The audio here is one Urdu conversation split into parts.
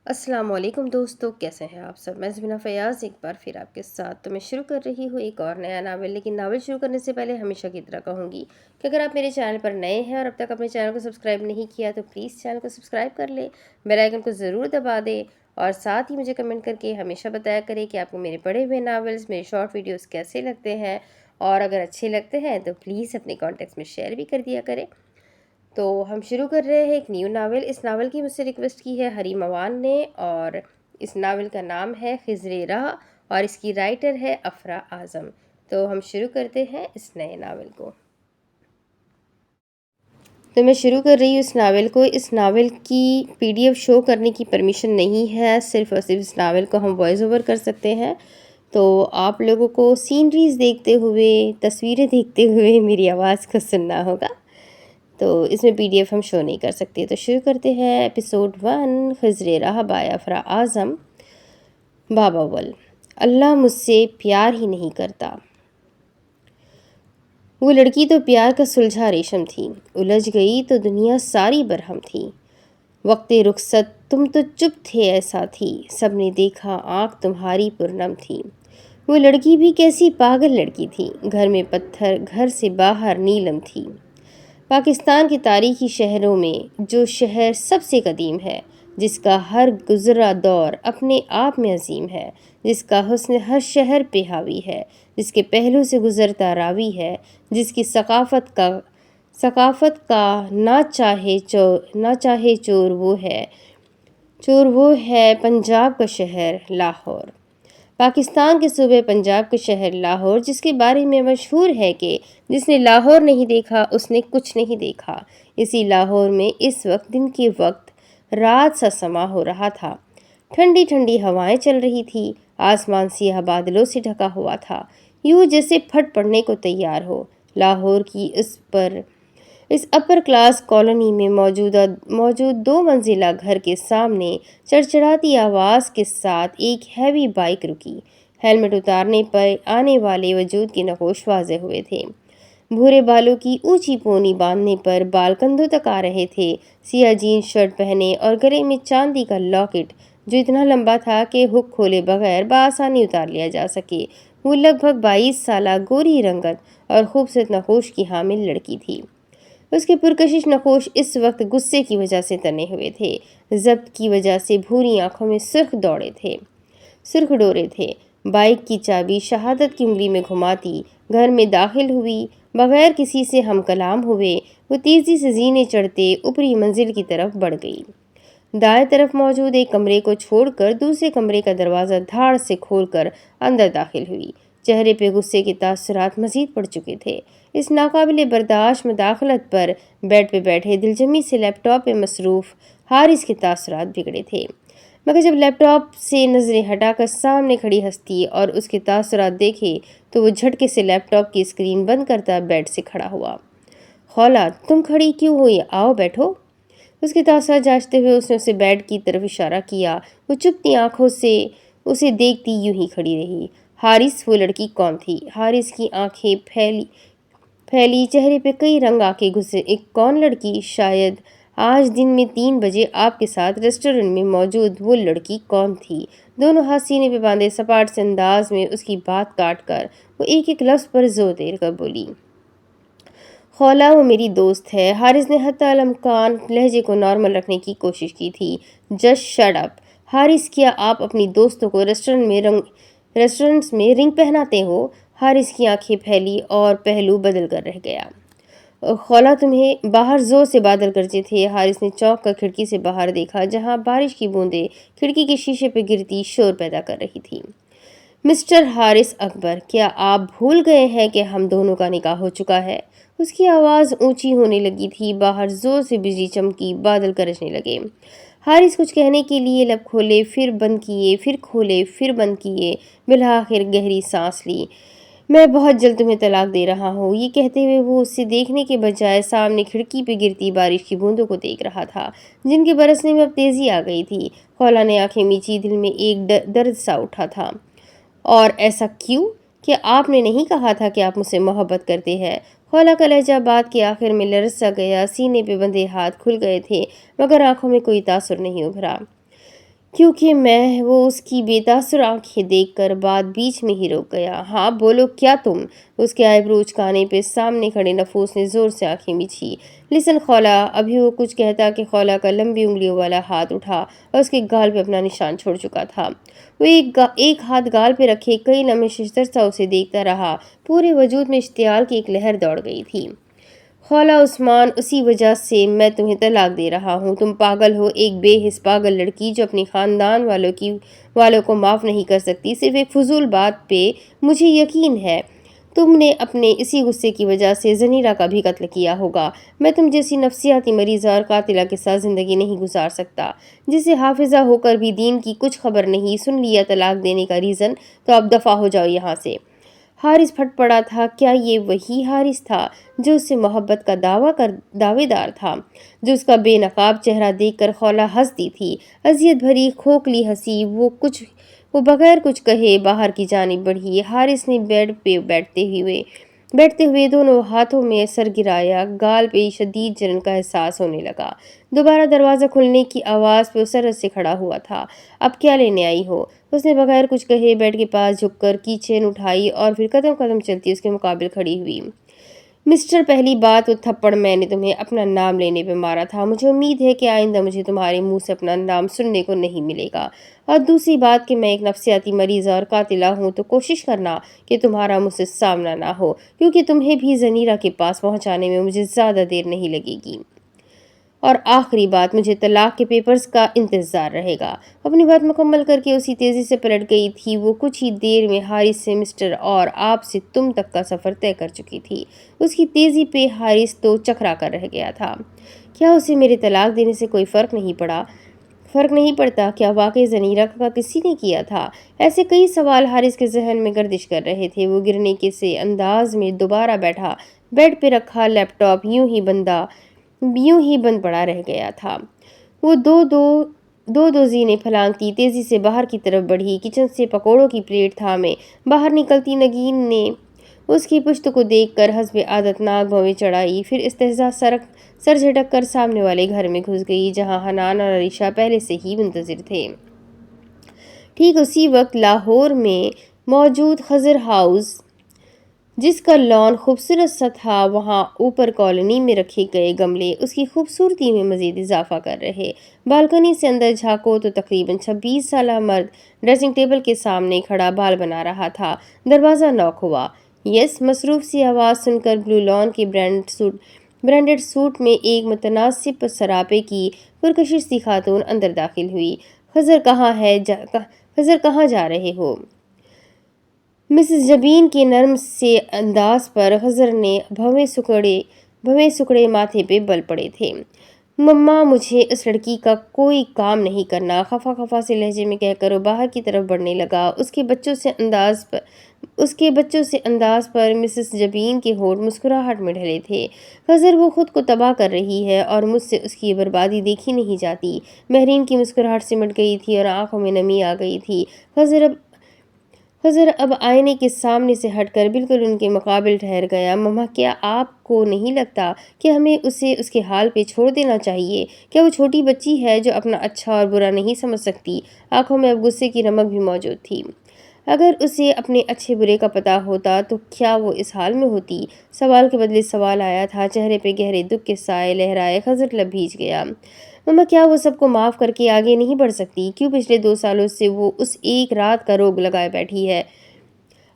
السلام علیکم دوستو، کیسے ہیں آپ سب؟ میں زبینہ فیاض ایک بار پھر آپ کے ساتھ تو میں شروع کر رہی ہوں ایک اور نیا ناول، لیکن ناول شروع کرنے سے پہلے ہمیشہ کی طرح کہوں گی کہ اگر آپ میرے چینل پر نئے ہیں اور اب تک اپنے چینل کو سبسکرائب نہیں کیا تو پلیز چینل کو سبسکرائب کر لیں، بیل آئیکن کو ضرور دبا دیں اور ساتھ ہی مجھے کمنٹ کر کے ہمیشہ بتایا کریں کہ آپ کو میرے پڑھے ہوئے ناولز، میرے شارٹ ویڈیوز کیسے لگتے ہیں، اور اگر اچھے لگتے ہیں تو پلیز اپنے کانٹیکٹس میں شیئر بھی کر دیا کریں۔ تو ہم شروع کر رہے ہیں ایک نیو ناول۔ اس ناول کی مجھ سے ریکویسٹ کی ہے حریم اوان نے، اور اس ناول کا نام ہے خضر راہ اور اس کی رائٹر ہے افرا اعظم۔ تو ہم شروع کرتے ہیں اس نئے ناول کو۔ تو میں شروع کر رہی ہوں اس ناول کو۔ اس ناول کی PDF شو کرنے کی پرمیشن نہیں ہے، صرف اور صرف اس ناول کو ہم وائس اوور کر سکتے ہیں۔ تو آپ لوگوں کو سینریز دیکھتے ہوئے، تصویریں دیکھتے ہوئے میری آواز کو سننا ہوگا، تو اس میں PDF ہم شو نہیں کر سکتے۔ تو شروع کرتے ہیں ایپیسوڈ 1، خضر راہ بائے افرا اعظم۔ باب اول، اللہ مجھ سے پیار ہی نہیں کرتا۔ وہ لڑکی تو پیار کا سلجھا ریشم تھی، الجھ گئی تو دنیا ساری برہم تھی۔ وقت رخصت تم تو چپ تھے اے ساتھی، سب نے دیکھا آنکھ تمہاری پرنم تھی۔ وہ لڑکی بھی کیسی پاگل لڑکی تھی، گھر میں پتھر گھر سے باہر نیلم تھی۔ پاکستان کے تاریخی شہروں میں جو شہر سب سے قدیم ہے، جس کا ہر گزرا دور اپنے آپ میں عظیم ہے، جس کا حسن ہر شہر پہ حاوی ہے، جس کے پہلو سے گزرتا راوی ہے، جس کی ثقافت کا نہ چاہے چور وہ ہے پنجاب کا شہر لاہور۔ پاکستان کے صوبے پنجاب کا شہر لاہور، جس کے بارے میں مشہور ہے کہ جس نے لاہور نہیں دیکھا اس نے کچھ نہیں دیکھا۔ اسی لاہور میں اس وقت دن کے وقت رات سا سما ہو رہا تھا، ٹھنڈی ٹھنڈی ہوائیں چل رہی تھی، آسمان سیاہ بادلوں سے ڈھکا ہوا تھا، یوں جیسے پھٹ پڑنے کو تیار ہو۔ لاہور کی اس اپر کلاس کالونی میں موجود 2 منزلہ گھر کے سامنے چڑچڑاتی آواز کے ساتھ ایک ہیوی بائک رکی۔ ہیلمٹ اتارنے پر آنے والے وجود کے نقوش واضح ہوئے تھے۔ بھورے بالوں کی اونچی پونی باندھنے پر بال کندھوں تک آ رہے تھے، سیاہ جین شرٹ پہنے اور گلے میں چاندی کا لاکٹ جو اتنا لمبا تھا کہ ہک کھولے بغیر بآسانی اتار لیا جا سکے۔ وہ لگ بھگ 22 سالہ گوری رنگت اور خوبصورت نقوش کی حامل لڑکی تھی۔ اس کے پرکشش نقوش اس وقت غصے کی وجہ سے تنے ہوئے تھے، ضبط کی وجہ سے بھوری آنکھوں میں سرخ ڈورے تھے۔ بائک کی چابی شہادت کی انگلی میں گھماتی گھر میں داخل ہوئی، بغیر کسی سے ہم کلام ہوئے وہ تیزی سے زینے چڑھتے اوپری منزل کی طرف بڑھ گئی۔ دائیں طرف موجود ایک کمرے کو چھوڑ کر دوسرے کمرے کا دروازہ دھاڑ سے کھول کر اندر داخل ہوئی۔ چہرے پہ غصے کے تاثرات مزید بڑھ چکے تھے۔ اس ناقابل برداشت مداخلت پر بیڈ پہ بیٹھے دلجمی سے لیپ ٹاپ پہ مصروف حارث کے تاثرات بگڑے تھے، مگر جب لیپ ٹاپ سے نظریں ہٹا کر سامنے کھڑی ہستی اور اس کے تاثرات دیکھے تو وہ جھٹکے سے لیپ ٹاپ کی اسکرین بند کرتا بیڈ سے کھڑا ہوا۔ خولا، تم کھڑی کیوں ہوئی؟ آؤ بیٹھو۔ اس کے تاثرات جانچتے ہوئے اس نے اسے بیڈ کی طرف اشارہ کیا۔ وہ چپتی آنکھوں سے اسے دیکھتی یوں ہی کھڑی رہی۔ حارث، وہ لڑکی کون تھی؟ حارث کی آنکھیں پھیلی، چہرے پہ کئی رنگ آ کے گزرے۔ ایک کون لڑکی؟ شاید آج دن میں 3 بجے آپ کے ساتھ ریسٹورنٹ میں موجود وہ لڑکی کون تھی؟ دونوں ہاتھ سینے پہ باندھے سپاٹ سے انداز میں اس کی بات کاٹ کر وہ ایک ایک لفظ پر زور دے کر بولی۔ خولا، وہ میری دوست ہے۔ حارث نے حتی الامکان لہجے کو نارمل رکھنے کی کوشش کی تھی۔ Just shut up. حارث، کیا آپ اپنی دوستوں کو ریسٹورنٹس میں رنگ پہناتے ہو؟ حارث کی آنکھیں پھیلی اور پہلو بدل کر رہ گیا۔ خولا، تمہیں باہر زور سے بادل گرجے تھے۔ حارث نے چونک کر کھڑکی سے باہر دیکھا، جہاں بارش کی بوندیں کھڑکی کے شیشے پہ گرتی شور پیدا کر رہی تھی۔ مسٹر حارث اکبر، کیا آپ بھول گئے ہیں کہ ہم دونوں کا نکاح ہو چکا ہے؟ اس کی آواز اونچی ہونے لگی تھی، باہر زور سے بجلی چمکی، بادل گرجنے لگے۔ حارث کچھ کہنے کے لیے لب کھولے، پھر بند کیے، پھر کھولے، پھر بند کیے، بالآخر گہری سانس لی۔ میں بہت جلد تمہیں طلاق دے رہا ہوں۔ یہ کہتے ہوئے وہ اسے دیکھنے کے بجائے سامنے کھڑکی پہ گرتی بارش کی بوندوں کو دیکھ رہا تھا، جن کے برسنے میں اب تیزی آ گئی تھی۔ خولا نے آنکھیں میچی، دل میں ایک درد سا اٹھا تھا۔ اور ایسا کیوں؟ کہ آپ نے نہیں کہا تھا کہ آپ مجھ سے محبت کرتے ہیں؟ خولا کا لہجہ بات کے آخر میں لرز سا گیا، سینے پہ بندھے ہاتھ کھل گئے تھے، مگر آنکھوں میں کوئی تاثر نہیں ابھرا۔ کیونکہ وہ اس کی بے تاثر آنکھیں دیکھ کر بات بیچ میں ہی روک گیا۔ ہاں بولو کیا تم؟ اس کے آئیبرو اچکانے پہ سامنے کھڑے نفوس نے زور سے آنکھیں میچھی۔ لسن خولا، ابھی وہ کچھ کہتا کہ خولا کا لمبی انگلیوں والا ہاتھ اٹھا اور اس کے گال پہ اپنا نشان چھوڑ چکا تھا۔ وہ ایک ہاتھ گال پہ رکھے کئی لمحے ششدر اسے دیکھتا رہا۔ پورے وجود میں اشتعال کی ایک لہر دوڑ گئی تھی۔ خولا عثمان، اسی وجہ سے میں تمہیں طلاق دے رہا ہوں۔ تم پاگل ہو، ایک بے حس پاگل لڑکی جو اپنی خاندان والوں کو معاف نہیں کر سکتی صرف ایک فضول بات پہ۔ مجھے یقین ہے تم نے اپنے اسی غصے کی وجہ سے زنیرہ کا بھی قتل کیا ہوگا۔ میں تم جیسی نفسیاتی مریضہ اور قاتلہ کے ساتھ زندگی نہیں گزار سکتا، جسے حافظہ ہو کر بھی دین کی کچھ خبر نہیں۔ سن لیا طلاق دینے کا ریزن، تو اب دفع ہو جاؤ یہاں سے۔ حارث پھٹ پڑا تھا۔ کیا یہ وہی حارث تھا جو اس سے محبت کا دعوے دار تھا، جو اس کا بے نقاب چہرہ دیکھ کر خولا ہنس دی تھی؟ اذیت بھری کھوکھلی ہنسی۔ وہ بغیر کچھ کہے باہر کی جانب بڑھی۔ حارث نے بیڈ پہ بیٹھتے ہوئے دونوں ہاتھوں میں سر گرایا۔ گال پہ شدید جلن کا احساس ہونے لگا۔ دوبارہ دروازہ کھلنے کی آواز پہ وہ سرعت سے کھڑا ہوا تھا۔ اب کیا لینے آئی ہو؟ اس نے بغیر کچھ کہے بیڈ کے پاس جھک کر کی چین اٹھائی اور پھر قدم قدم چلتی اس کے مقابل کھڑی ہوئی۔ مسٹر، پہلی بات، وہ تھپڑ میں نے تمہیں اپنا نام لینے پہ مارا تھا۔ مجھے امید ہے کہ آئندہ مجھے تمہارے منہ سے اپنا نام سننے کو نہیں ملے گا۔ اور دوسری بات کہ میں ایک نفسیاتی مریضہ اور قاتلہ ہوں، تو کوشش کرنا کہ تمہارا مجھ سے سامنا نہ ہو، کیونکہ تمہیں بھی زنیرہ کے پاس پہنچانے میں مجھے زیادہ دیر نہیں لگے گی۔ اور آخری بات، مجھے طلاق کے پیپرز کا انتظار رہے گا۔ اپنی بات مکمل کر کے اسی تیزی سے پلٹ گئی تھی۔ وہ کچھ ہی دیر میں حارث سے مسٹر اور آپ سے تم تک کا سفر طے کر چکی تھی۔ اس کی تیزی پہ حارث تو چکرا کر رہ گیا تھا۔ کیا اسے میرے طلاق دینے سے کوئی فرق نہیں پڑتا؟ کیا واقعی زنیرہ کا کسی نے کیا تھا؟ ایسے کئی سوال حارث کے ذہن میں گردش کر رہے تھے۔ وہ گرنے کے سے انداز میں دوبارہ بیٹھا۔ بیڈ پہ رکھا لیپ ٹاپ یوں ہی بند پڑا رہ گیا تھا۔ وہ دو زینے پھلانگتی تیزی سے باہر کی طرف بڑھی۔ کچن سے پکوڑوں کی پلیٹ تھامے باہر نکلتی نگین نے اس کی پشت کو دیکھ کر حسب عادت ناک بھویں چڑھائی، پھر استہزا سر جھٹک کر سامنے والے گھر میں گھس گئی جہاں حنان اور عریشہ پہلے سے ہی منتظر تھے۔ ٹھیک اسی وقت لاہور میں موجود خضر ہاؤس، جس کا لان خوبصورت سا تھا، وہاں اوپر کالونی میں رکھے گئے گملے اس کی خوبصورتی میں مزید اضافہ کر رہے۔ بالکنی سے اندر جھانکو تو تقریباً 26 سالہ مرد ڈریسنگ ٹیبل کے سامنے کھڑا بال بنا رہا تھا۔ دروازہ نوک ہوا۔ یس، مصروف سی آواز سن کر بلو لان کے برانڈڈ سوٹ میں ایک متناسب سراپے کی پرکشش سی خاتون اندر داخل ہوئی۔ خضر کہاں جا رہے ہو؟ مسز جبین کے نرم سے انداز پر خضر نے بھویں سکڑے ماتھے پہ بل پڑے تھے۔ مما، مجھے اس لڑکی کا کوئی کام نہیں کرنا، خفا خفا سے لہجے میں کہہ کر وہ باہر کی طرف بڑھنے لگا۔ اس کے بچوں سے انداز پر مسز جبین کے ہونٹ مسکراہٹ میں ڈھلے تھے۔ خضر، وہ خود کو تباہ کر رہی ہے اور مجھ سے اس کی بربادی دیکھی نہیں جاتی۔ مہرین کی مسکراہٹ سمٹ گئی تھی اور آنکھوں میں نمی آ گئی تھی۔ خضر اب آئینے کے سامنے سے ہٹ کر بالکل ان کے مقابل ٹھہر گیا۔ مما، کیا آپ کو نہیں لگتا کہ ہمیں اسے اس کے حال پہ چھوڑ دینا چاہیے؟ کیا وہ چھوٹی بچی ہے جو اپنا اچھا اور برا نہیں سمجھ سکتی؟ آنکھوں میں اب غصے کی رمق بھی موجود تھی۔ اگر اسے اپنے اچھے برے کا پتہ ہوتا تو کیا وہ اس حال میں ہوتی؟ سوال کے بدلے سوال آیا تھا۔ چہرے پہ گہرے دکھ کے سائے لہرائے خضر لب بھیج گیا۔ مما، کیا وہ سب کو معاف کر کے آگے نہیں بڑھ سکتی؟ کیوں پچھلے 2 سالوں سے وہ اس ایک رات کا روگ لگائے بیٹھی ہے؟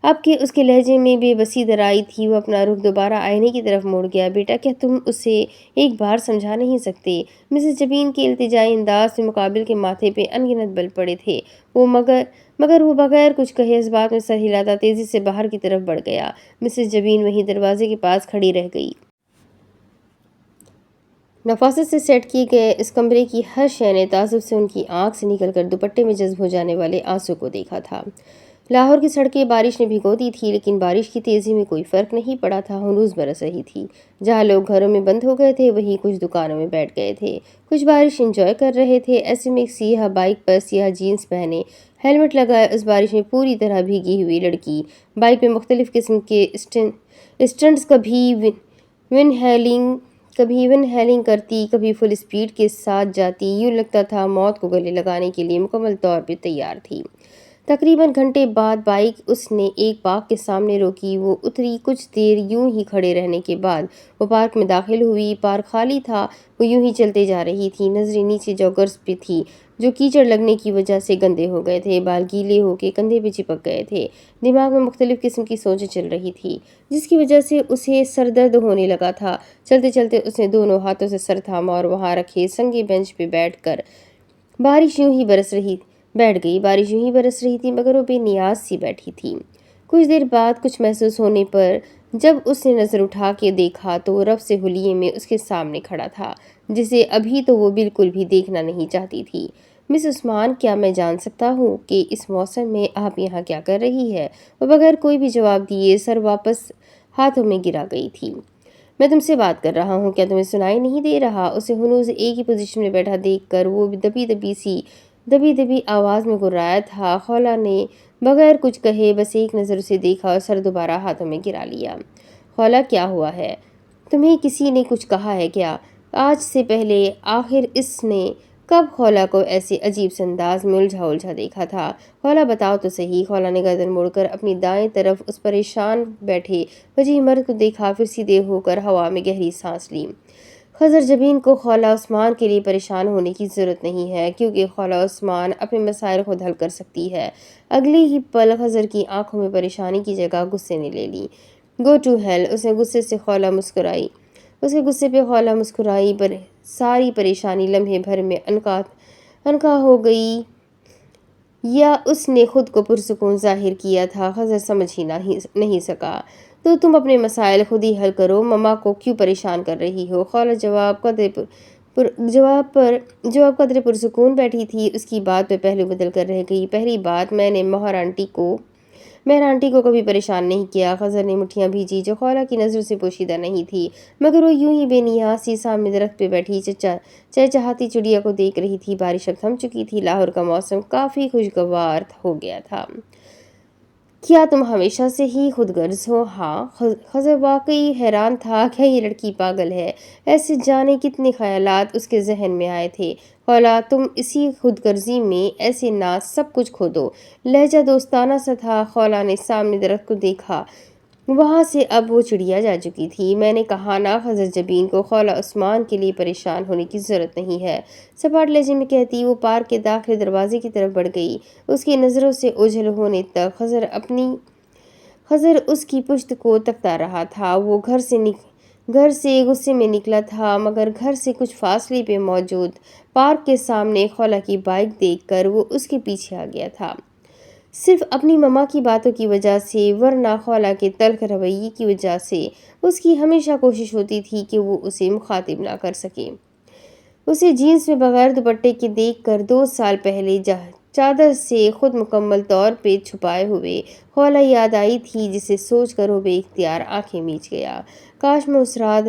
اب کہ اس کے لہجے میں بے بسی درائی تھی، وہ اپنا رخ دوبارہ آئینے کی طرف موڑ گیا۔ بیٹا، کیا تم اسے ایک بار سمجھا نہیں سکتے؟ مسز جبین کے التجائی انداز سے مقابل کے ماتھے پہ انگنت بل پڑے تھے۔ مگر وہ بغیر کچھ کہے اس بات میں سر ہلاتا تیزی سے باہر کی طرف بڑھ گیا۔ مسز جبین وہیں دروازے کے پاس کھڑی رہ گئی۔ نفاست سے سیٹ کیے گئے اس کمرے کی ہر شے نے تعجب سے ان کی آنکھ سے نکل کر دوپٹے میں جذب ہو جانے والے آنسو کو دیکھا تھا۔ لاہور کی سڑکیں بارش نے بھگو دی تھی، لیکن بارش کی تیزی میں کوئی فرق نہیں پڑا تھا۔ ہنوز برس رہی تھی۔ جہاں لوگ گھروں میں بند ہو گئے تھے، وہیں کچھ دکانوں میں بیٹھ گئے تھے، کچھ بارش انجوائے کر رہے تھے۔ ایسے میں ایک سیاہ بائک پر سیاہ جینس پہنے، ہیلمٹ لگائے، اس بارش میں پوری طرح بھیگی ہوئی لڑکی بائک پہ مختلف قسم کے اسٹنٹس، کبھی ون ہیلنگ، کبھی ایون ہیلنگ کرتی، کبھی فل اسپیڈ کے ساتھ جاتی، یوں لگتا تھا موت کو گلے لگانے کے لیے مکمل طور پہ تیار تھی۔ تقریباً گھنٹے بعد بائیک اس نے ایک پارک کے سامنے روکی، وہ اتری، کچھ دیر یوں ہی کھڑے رہنے کے بعد وہ پارک میں داخل ہوئی۔ پارک خالی تھا، وہ یوں ہی چلتے جا رہی تھی، نظریں نیچے جاگرز پہ تھی جو کیچڑ لگنے کی وجہ سے گندے ہو گئے تھے، بال گیلے ہو کے کندھے پہ چپک گئے تھے۔ دماغ میں مختلف قسم کی سوچیں چل رہی تھی جس کی وجہ سے اسے سر درد ہونے لگا تھا۔ چلتے چلتے اس نے دونوں ہاتھوں سے سر تھاما اور وہاں رکھے سنگے بینچ پہ بیٹھ گئی۔ بارش یوں ہی برس رہی تھی مگر وہ بے نیاز سی بیٹھی تھی۔ کچھ دیر بعد کچھ محسوس ہونے پر جب اس نے نظر اٹھا کے دیکھا تو وہ رف سے حلیے میں اس کے سامنے کھڑا تھا جسے ابھی تو وہ بالکل بھی دیکھنا نہیں چاہتی تھی۔ مس عثمان، کیا میں جان سکتا ہوں کہ اس موسم میں آپ یہاں کیا کر رہی ہے؟ وہ بغیر کوئی بھی جواب دیے سر واپس ہاتھوں میں گرا گئی تھی۔ میں تم سے بات کر رہا ہوں، کیا تمہیں سنائی نہیں دے رہا؟ اسے ہنوز ایک ہی پوزیشن میں بیٹھا دیکھ کر وہ دبی دبی آواز میں گرایا تھا۔ خولا نے بغیر کچھ کہے بس ایک نظر اسے دیکھا اور سر دوبارہ ہاتھوں میں گرا لیا۔ خولا، کیا ہوا ہے؟ تمہیں کسی نے کچھ کہا ہے کیا؟ آج سے پہلے آخر اس نے کب خولا کو ایسے عجیب سے انداز میں الجھا دیکھا تھا؟ خولا، بتاؤ تو صحیح۔ خولا نے گردن موڑ کر اپنی دائیں طرف اس پریشان بیٹھے وجیح مرد کو دیکھا، پھر سیدھے ہو کر ہوا میں گہری سانس لی۔ خضر جبین کو خولا عثمان کے لیے پریشان ہونے کی ضرورت نہیں ہے کیونکہ خولا عثمان اپنے مسائل خود حل کر سکتی ہے۔ اگلے ہی پل خضر کی آنکھوں میں پریشانی کی جگہ غصے نے لے لی۔ Go to heel! اس کے غصے پہ خولا مسکرائی، پر ساری پریشانی لمحے بھر میں انکا ہو گئی یا اس نے خود کو پرسکون ظاہر کیا تھا، خضر سمجھ ہی نہیں سکا۔ تو تم اپنے مسائل خود ہی حل کرو، مما کو کیوں پریشان کر رہی ہو؟ خولا جواب قدرے پرسکون بیٹھی تھی، اس کی بات پہ پہلو بدل کر رہ گئی۔ پہلی بات، میں نے مہر آنٹی کو کبھی پریشان نہیں کیا۔ خضر نے مٹھیاں بھیجی جو خولا کی نظروں سے پوشیدہ نہیں تھی، مگر وہ یوں ہی بے نیاز سی سامنے درخت پہ بیٹھی چہچہاتی چڑیا کو دیکھ رہی تھی۔ بارش اب تھم چکی تھی، لاہور کا موسم کافی خوشگوار ہو گیا تھا۔ کیا تم ہمیشہ سے ہی خود غرض ہو؟ ہاں۔ خضر واقعی حیران تھا، کیا یہ لڑکی پاگل ہے؟ ایسے جانے کتنے خیالات اس کے ذہن میں آئے تھے۔ خولا، تم اسی خود غرضی میں ایسے نہ سب کچھ کھو دو۔ لہجہ دوستانہ سا تھا۔ خولا نے سامنے درخت کو دیکھا، وہاں سے اب وہ چڑیا جا چکی تھی۔ میں نے کہا نا خضر جبین کو خولا عثمان کے لیے پریشان ہونے کی ضرورت نہیں ہے، سپاٹ لہجے میں کہتی وہ پارک کے داخلے دروازے کی طرف بڑھ گئی۔ اس کی نظروں سے اوجھل ہونے تک خضر اس کی پشت کو تکتا رہا تھا۔ وہ گھر سے غصے میں نکلا تھا مگر گھر سے کچھ فاصلے پہ موجود پارک کے سامنے خولا کی بائیک دیکھ کر وہ اس کے پیچھے آ گیا تھا، صرف اپنی مما کی باتوں کی وجہ سے، ورنہ خولا کے تلخ رویے کی وجہ سے اس کی ہمیشہ کوشش ہوتی تھی کہ وہ اسے مخاطب نہ کر سکے۔ اسے جینس میں بغیر دوپٹے کے دیکھ کر 2 سال پہلے چادر سے خود مکمل طور پہ چھپائے ہوئے خولا یاد آئی تھی جسے سوچ کر وہ بے اختیار آنکھیں میچ گیا۔ کاش میں اس رات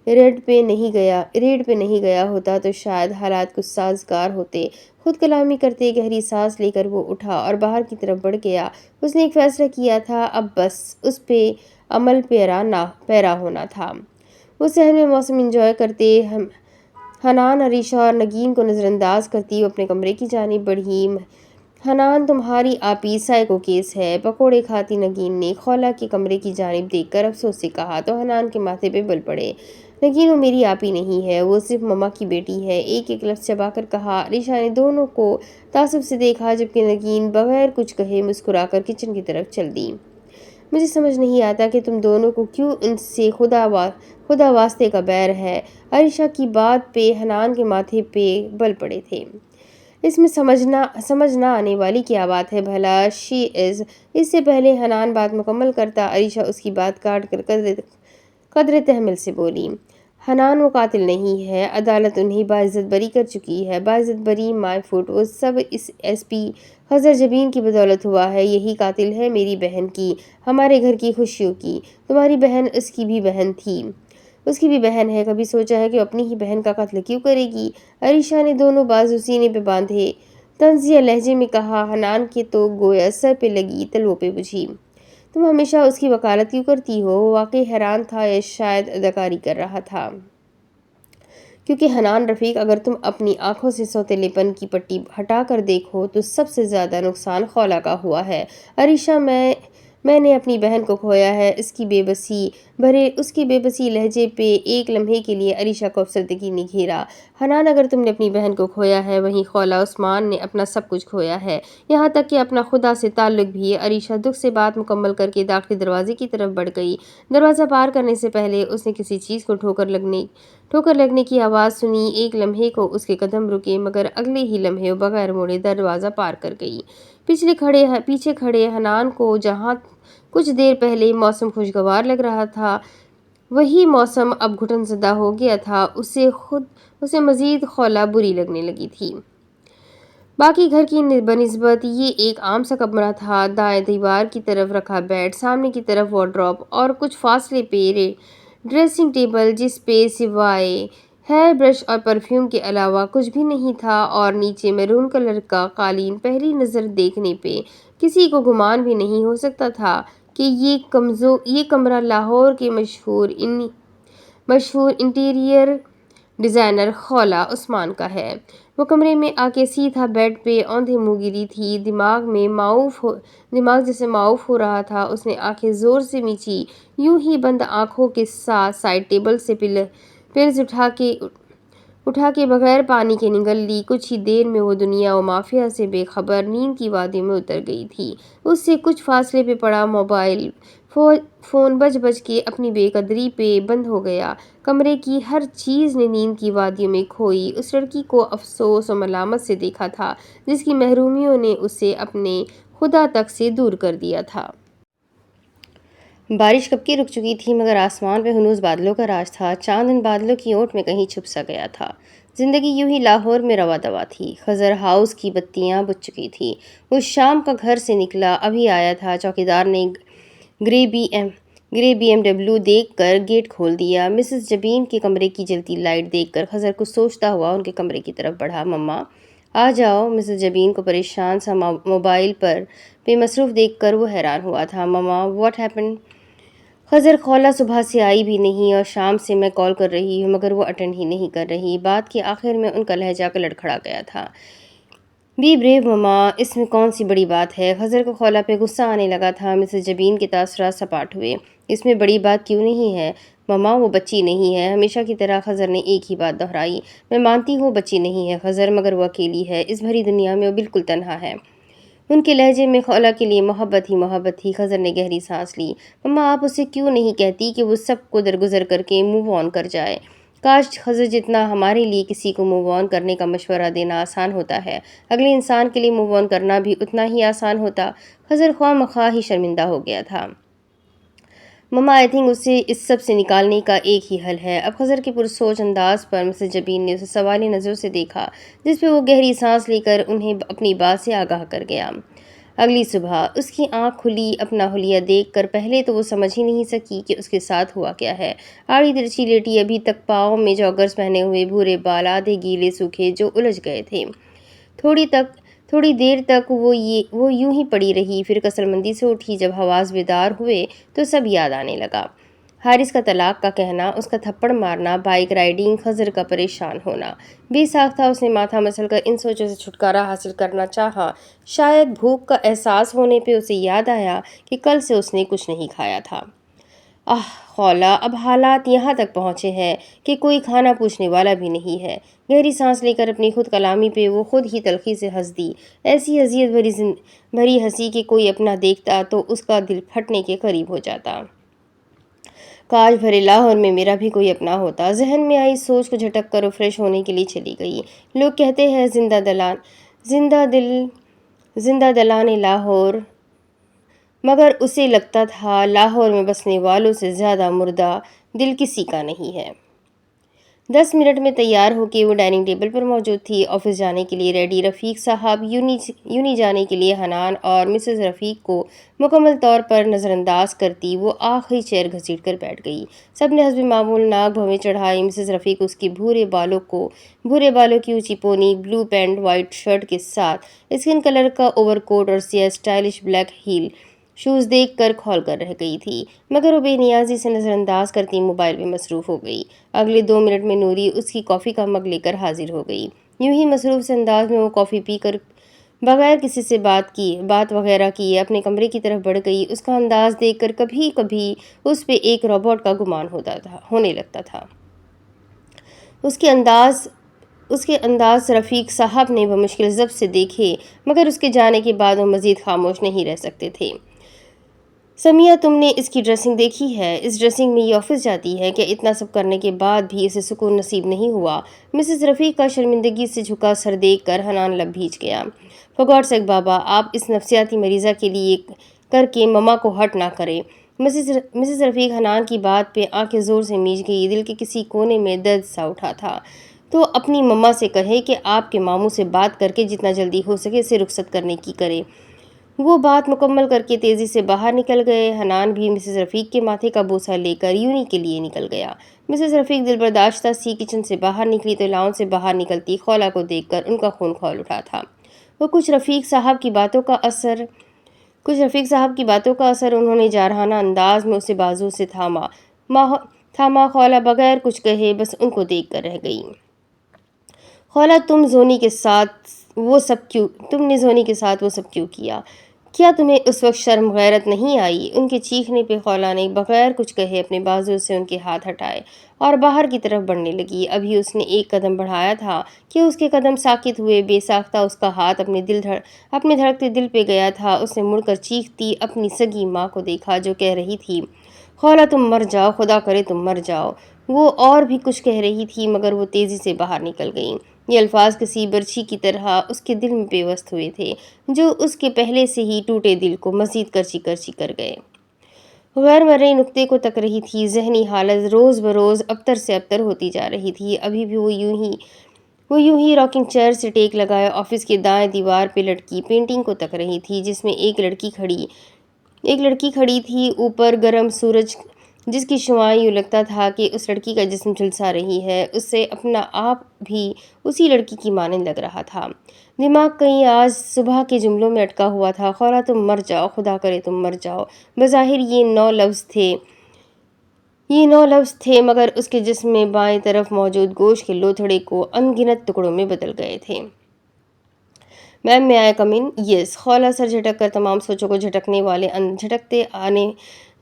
ریڈ پہ نہیں گیا ہوتا تو شاید حالات کچھ سازگار ہوتے۔ خود کلامی کرتے گہری سانس لے کر وہ اٹھا اور باہر کی طرف بڑھ گیا۔ اس نے ایک فیصلہ کیا تھا، اب بس اس پہ عمل پیرا ہونا تھا۔ وہ صحن میں موسم انجوائے کرتے حنان، عریشہ اور نگین کو نظر انداز کرتی وہ اپنے کمرے کی جانب بڑھی۔ حنان، تمہاری آپی سائیکو کیس ہے، پکوڑے کھاتی نگین نے خولا کے کمرے کی جانب دیکھ کر افسوس سے کہا تو حنان کے ماتھے پہ بل پڑے۔ نگین، وہ میری آپی نہیں ہے، وہ صرف مما کی بیٹی ہے، ایک لفظ چبا کر کہا۔ عریشہ نے دونوں کو تعصب سے دیکھا جبکہ نگین بغیر کچھ کہے مسکرا کر کچن کی طرف چل دی۔ مجھے سمجھ نہیں آتا کہ تم دونوں کو کیوں ان سے خدا واسطے کا بیر ہے۔ عریشہ کی بات پہ حنان کے ماتھے پہ بل پڑے تھے۔ اس میں سمجھ نہ آنے والی کیا بات ہے بھلا؟ شی از۔ اس سے پہلے حنان بات مکمل کرتا عریشہ اس کی بات کاٹ کر قدرے تحمل سے بولی۔ حنان، وہ قاتل نہیں ہے، عدالت انہیں باعزت بری کر چکی ہے۔ باعزت بری مائی فٹ، وہ سب اس ایس پی خضر جبین کی بدولت ہوا ہے۔ یہی قاتل ہے میری بہن کی، ہمارے گھر کی خوشیوں کی۔ تمہاری بہن اس کی بھی بہن تھی، اس کی بھی بہن ہے، کبھی سوچا ہے کہ اپنی ہی بہن کا قتل کیوں کرے گی؟ عریشہ نے دونوں بازو سینے پہ باندھے طنزیہ لہجے میں کہا۔ حنان کے تو گویا سر پہ لگی تلووں پہ بجھی۔ تم ہمیشہ اس کی وکالت کیوں کرتی ہو؟ وہ واقعی حیران تھا یا شاید اداکاری کر رہا تھا۔ کیونکہ حنان رفیق، اگر تم اپنی آنکھوں سے سوتیلے پن کی پٹی ہٹا کر دیکھو تو سب سے زیادہ نقصان خولا کا ہوا ہے۔ عریشہ، میں نے اپنی بہن کو کھویا ہے۔ اس کی بے بسی لہجے پہ ایک لمحے کے لیے عریشہ کو افسردگی نے گھیرا۔ حنان، اگر تم نے اپنی بہن کو کھویا ہے، وہیں خولا عثمان نے اپنا سب کچھ کھویا ہے، یہاں تک کہ اپنا خدا سے تعلق بھی۔ عریشہ دکھ سے بات مکمل کر کے داخلی دروازے کی طرف بڑھ گئی۔ دروازہ پار کرنے سے پہلے اس نے کسی چیز کو ٹھوکر لگنے کی آواز سنی۔ ایک لمحے کو اس کے قدم رکے، مگر اگلے ہی لمحے وہ بغیر موڑے دروازہ پار کر گئی۔ پیچھے کھڑے حنان کو جہاں کچھ دیر پہلے موسم خوشگوار لگ رہا تھا، وہی موسم اب گھٹن زدہ ہو گیا تھا۔ اسے مزید خولا بری لگنے لگی تھی۔ باقی گھر کی بنسبت یہ ایک عام سا کمرہ تھا۔ دائیں دیوار کی طرف رکھا بیڈ، سامنے کی طرف وارڈروب اور کچھ فاصلے پہ ڈریسنگ ٹیبل جس پہ سوائے ہیئر برش اور پرفیوم کے علاوہ کچھ بھی نہیں تھا، اور نیچے میرون کلر کا قالین۔ پہلی نظر دیکھنے پہ کسی کو گمان بھی نہیں ہو سکتا تھا کہ یہ کمرہ لاہور کے مشہور انٹیریئر ڈیزائنر خولا عثمان کا ہے۔ وہ کمرے میں آ کے سیدھا بیڈ پہ اوندھے منہ گری تھی، دماغ جیسے معاف ہو رہا تھا۔ اس نے آنکھیں زور سے میچی، یوں ہی بند آنکھوں کے ساتھ سائیڈ ٹیبل سے پلز اٹھا کے بغیر پانی کے نگل لی۔ کچھ ہی دیر میں وہ دنیا و مافیہ سے بے خبر نیند کی وادی میں اتر گئی تھی۔ اس سے کچھ فاصلے پہ پڑا موبائل فون بج کے اپنی بے قدری پہ بند ہو گیا۔ کمرے کی ہر چیز نے نیند کی وادیوں میں کھوئی۔ اس لڑکی کو افسوس و ملامت سے دیکھا تھا جس کی محرومیوں نے اسے اپنے خدا تک سے دور کر دیا تھا۔ بارش کب کی رک چکی تھی، مگر آسمان پہ ہنوز بادلوں کا راج تھا۔ چاند ان بادلوں کی اوٹ میں کہیں چھپ سا گیا تھا۔ زندگی یوں ہی لاہور میں رواں دواں تھی۔ خضر ہاؤس کی بتیاں بجھ چکی تھیں۔ وہ شام کا گھر سے نکلا، ابھی آیا تھا۔ چوکیدار نے گرے بی ایم ڈبلیو دیکھ کر گیٹ کھول دیا۔ مسز جبین کے کمرے کی جلتی لائٹ دیکھ کر خضر کچھ سوچتا ہوا ان کے کمرے کی طرف بڑھا۔ مما آ جاؤ۔ مسز جبین کو پریشان سا موبائل پہ مصروف دیکھ کر وہ حیران ہوا تھا۔ مما واٹ ہیپنڈ؟ خضر، خولا صبح سے آئی بھی نہیں اور شام سے میں کال کر رہی ہوں مگر وہ اٹینڈ ہی نہیں کر رہی۔ بات کے آخر میں ان کا لہجہ لڑکھڑا گیا تھا۔ بی بریو مما، اس میں کون سی بڑی بات ہے؟ خضر کو خولا پہ غصہ آنے لگا تھا۔ مسز جبین کے تاثرات سپاٹ ہوئے۔ اس میں بڑی بات کیوں نہیں ہے مما؟ وہ بچی نہیں ہے۔ ہمیشہ کی طرح خضر نے ایک ہی بات دہرائی۔ میں مانتی ہوں بچی نہیں ہے خضر، مگر وہ اکیلی ہے۔ اس بھری دنیا میں وہ بالکل تنہا ہے۔ ان کے لہجے میں خولا کے لیے محبت ہی محبت تھی۔ خضر نے گہری سانس لی۔ مما، آپ اسے کیوں نہیں کہتی کہ وہ سب کو درگزر کر کے موو آن کر جائے؟ کاش خضر، جتنا ہمارے لیے کسی کو موو آن کرنے کا مشورہ دینا آسان ہوتا ہے، اگلے انسان کے لیے موو آن کرنا بھی اتنا ہی آسان ہوتا۔ خضر خواہ مخواہ ہی شرمندہ ہو گیا تھا۔ مما، آئی تھنک اسے اس سب سے نکالنے کا ایک ہی حل ہے۔ اب خضر کے پرسوچ انداز پر مسز جبین نے اسے سوالی نظروں سے دیکھا، جس پہ وہ گہری سانس لے کر انہیں اپنی بات سے آگاہ کر گیا۔ اگلی صبح اس کی آنکھ کھلی اپنا حلیہ دیکھ کر پہلے تو وہ سمجھ ہی نہیں سکی کہ اس کے ساتھ ہوا کیا ہے۔ آڑی ترچھی لیٹی، ابھی تک پاؤں میں جوگرز پہنے ہوئے، بھورے بال آدھے گیلے سوکھے جو الجھ گئے تھے۔ تھوڑی دیر تک وہ یوں ہی پڑی رہی، پھر کسل مندی سے اٹھی۔ جب حواس بیدار ہوئے تو سب یاد آنے لگا۔ حارث کا طلاق کا کہنا، اس کا تھپڑ مارنا، بائیک رائڈنگ، خضر کا پریشان ہونا۔ بے ساختہ اس نے ماتھا مسل کر ان سوچوں سے چھٹکارا حاصل کرنا چاہا۔ شاید بھوک کا احساس ہونے پہ اسے یاد آیا کہ کل سے اس نے کچھ نہیں کھایا تھا۔ خولا، اب حالات یہاں تک پہنچے ہیں کہ کوئی کھانا پوچھنے والا بھی نہیں ہے۔ گہری سانس لے کر اپنی خود کلامی پہ وہ خود ہی تلخی سے ہنس دی، ایسی اذیت بھری ہنسی کہ کوئی اپنا دیکھتا تو اس کا دل پھٹنے کے قریب ہو جاتا۔ کاش بھرے لاہور میں میرا بھی کوئی اپنا ہوتا۔ ذہن میں آئی سوچ کو جھٹک کر وہ فریش ہونے کے لیے چلی گئی۔ لوگ کہتے ہیں زندہ دلان لاہور، مگر اسے لگتا تھا لاہور میں بسنے والوں سے زیادہ مردہ دل کسی کا نہیں ہے۔ 10 منٹ میں تیار ہو کے وہ ڈائننگ ٹیبل پر موجود تھی، آفس جانے کے لیے ریڈی۔ رفیق صاحب یونی جانے کے لیے حنان اور مسز رفیق کو مکمل طور پر نظر انداز کرتی وہ آخری چیئر گھسیٹ کر بیٹھ گئی۔ سب نے حسب معمول ناک بھویں چڑھائی۔ مسز رفیق اس کی بھورے بالوں کی اونچی پونی، بلو پینٹ، وائٹ شرٹ کے ساتھ اسکن کلر کا اوور کوٹ اور سیاہ اسٹائلش بلیک ہیل شوز دیکھ کر کھول کر رہ گئی تھی، مگر وہ بے نیازی سے نظر انداز کرتی موبائل میں مصروف ہو گئی۔ اگلے 2 منٹ میں نوری اس کی کافی کا مگ لے کر حاضر ہو گئی۔ یوں ہی مصروف سے انداز میں وہ کافی پی کر بغیر کسی سے بات وغیرہ کیے اپنے کمرے کی طرف بڑھ گئی۔ اس کا انداز دیکھ کر کبھی کبھی اس پہ ایک روبوٹ کا گمان ہونے لگتا تھا۔ اس کے انداز رفیق صاحب نے بمشکل ضبط سے دیکھے، مگر اس کے جانے کے بعد وہ مزید خاموش نہیں رہ سکتے تھے۔ سمیہ، تم نے اس کی ڈریسنگ دیکھی ہے؟ اس ڈریسنگ میں یہ آفس جاتی ہے؟ کیا اتنا سب کرنے کے بعد بھی اسے سکون نصیب نہیں ہوا؟ مسز رفیق کا شرمندگی سے جھکا سر دیکھ کر حنان لب بھیج گیا۔ فار گاڈ سیک بابا، آپ اس نفسیاتی مریضہ کے لیے کر کے مما کو ہرٹ نہ کریں۔ مسز رفیق حنان کی بات پہ آنکھیں زور سے میچ گئی۔ دل کے کسی کونے میں درد سا اٹھا تھا۔ تو اپنی مما سے کہے کہ آپ کے ماموں سے بات کر کے جتنا جلدی ہو سکے اسے رخصت کرنے کی کرے۔ وہ بات مکمل کر کے تیزی سے باہر نکل گئے۔ حنان بھی مسز رفیق کے ماتھے کا بوسہ لے کر یونی کے لیے نکل گیا۔ مسز رفیق دل برداشتہ سی کچن سے باہر نکلی تو لاؤن سے باہر نکلتی خولا کو دیکھ کر ان کا خون کھول اٹھا تھا۔ وہ کچھ رفیق صاحب کی باتوں کا اثر انہوں نے جارحانہ انداز میں اسے بازو سے تھاما خولا بغیر کچھ کہے بس ان کو دیکھ کر رہ گئی۔ خولا، تم نے زونی کے ساتھ وہ سب کیوں کیا؟ کیا تمہیں اس وقت شرم غیرت نہیں آئی؟ ان کے چیخنے پہ خولا نے بغیر کچھ کہے اپنے بازو سے ان کے ہاتھ ہٹائے اور باہر کی طرف بڑھنے لگی۔ ابھی اس نے ایک قدم بڑھایا تھا کہ اس کے قدم ساکت ہوئے۔ بے ساختہ اس کا ہاتھ اپنے دھڑکتے دل پہ گیا تھا۔ اس نے مڑ کر چیختی اپنی سگی ماں کو دیکھا جو کہہ رہی تھی، خولا تم مر جاؤ، خدا کرے تم مر جاؤ۔ وہ اور بھی کچھ کہہ رہی تھی مگر وہ تیزی سے باہر نکل گئیں۔ یہ الفاظ کسی برچھی کی طرح اس کے دل میں پیوست ہوئے تھے جو اس کے پہلے سے ہی ٹوٹے دل کو مزید کرچی کر گئے۔ غیر مرئی نقطے کو تک رہی تھی۔ ذہنی حالت روز بروز ابتر سے ابتر ہوتی جا رہی تھی۔ ابھی بھی وہ یوں ہی راکنگ چیئر سے ٹیک لگائے آفس کی دائیں دیوار پہ لٹکی پینٹنگ کو تک رہی تھی جس میں ایک لڑکی کھڑی تھی اوپر گرم سورج جس کی شعاعیں یوں لگتا تھا کہ اس لڑکی کا جسم جھلسا رہی ہے۔ اس سے اپنا آپ بھی اسی لڑکی کی مانند لگ رہا تھا۔ دماغ کہیں آج صبح کے جملوں میں اٹکا ہوا تھا، خولا تم مر جاؤ، خدا کرے تم مر جاؤ۔ بظاہر یہ 9 لفظ تھے مگر اس کے جسم میں بائیں طرف موجود گوشت کے لوتھڑے کو ان گنت ٹکڑوں میں بدل گئے تھے۔ میم، میں آئی کم ان؟ یس۔ خولا سر جھٹک کر تمام سوچوں کو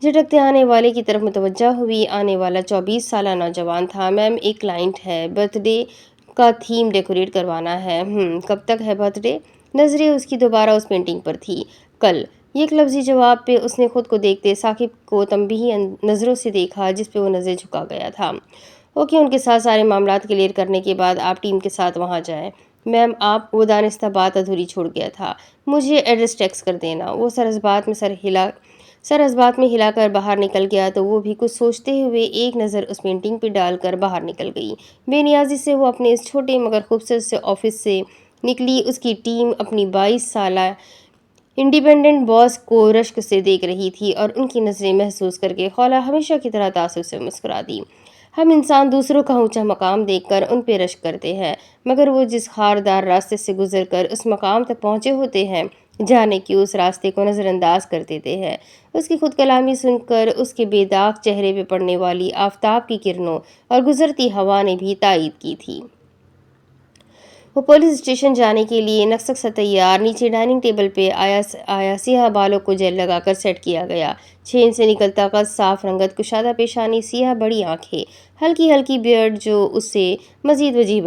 جھٹکتے آنے والے کی طرف متوجہ ہوئی۔ آنے والا 24 سالہ نوجوان تھا۔ میم، ایک کلائنٹ ہے، برتھ ڈے کا تھیم ڈیکوریٹ کروانا ہے۔ کب تک ہے برتھ ڈے؟ نظریں اس کی دوبارہ اس پینٹنگ پر تھی۔ کل۔ یک لفظی جواب پہ اس نے خود کو دیکھتے ثاقب کو تنبیہی نظروں سے دیکھا جس پہ وہ نظر جھکا گیا تھا۔ اوکے، ان کے ساتھ سارے معاملات کلیئر کرنے کے بعد آپ ٹیم کے ساتھ وہاں جائیں۔ میم، وہ دانستہ بات ادھوری چھوڑ گیا تھا۔ مجھے ایڈریس ٹیکسٹ کر دینا۔ وہ سر اس بات میں ہلا کر باہر نکل گیا تو وہ بھی کچھ سوچتے ہوئے ایک نظر اس پینٹنگ پہ ڈال کر باہر نکل گئی۔ بے نیازی سے وہ اپنے اس چھوٹے مگر خوبصورت سے آفس سے نکلی۔ اس کی ٹیم اپنی 22 سالہ انڈیپینڈنٹ باس کو رشک سے دیکھ رہی تھی اور ان کی نظریں محسوس کر کے خولا ہمیشہ کی طرح تاثر سے مسکرا دی۔ ہم انسان دوسروں کا اونچا مقام دیکھ کر ان پہ رشک کرتے ہیں مگر وہ جس خاردار راستے سے گزر کر اس مقام تک پہنچے ہوتے ہیں جانے کہ اس راستے کو نظر انداز کر دیتے ہیں۔ اس کی خود کلامی سن کر اس کے بے داغ چہرے پہ پڑنے والی آفتاب کی کرنوں اور گزرتی ہوا نے بھی تائید کی تھی۔ وہ پولیس اسٹیشن جانے کے لیے نکسک سا تیار۔ نیچے ڈائننگ ٹیبل پہ آیا سیاہ بالوں کو جیل لگا کر سیٹ کیا گیا۔ 6 انچ سے نکلتا قد، صاف رنگت، کشادہ پیشانی، سیاہ بڑی آنکھیں، ہلکی بیئرڈ جو اسے مزید وجیح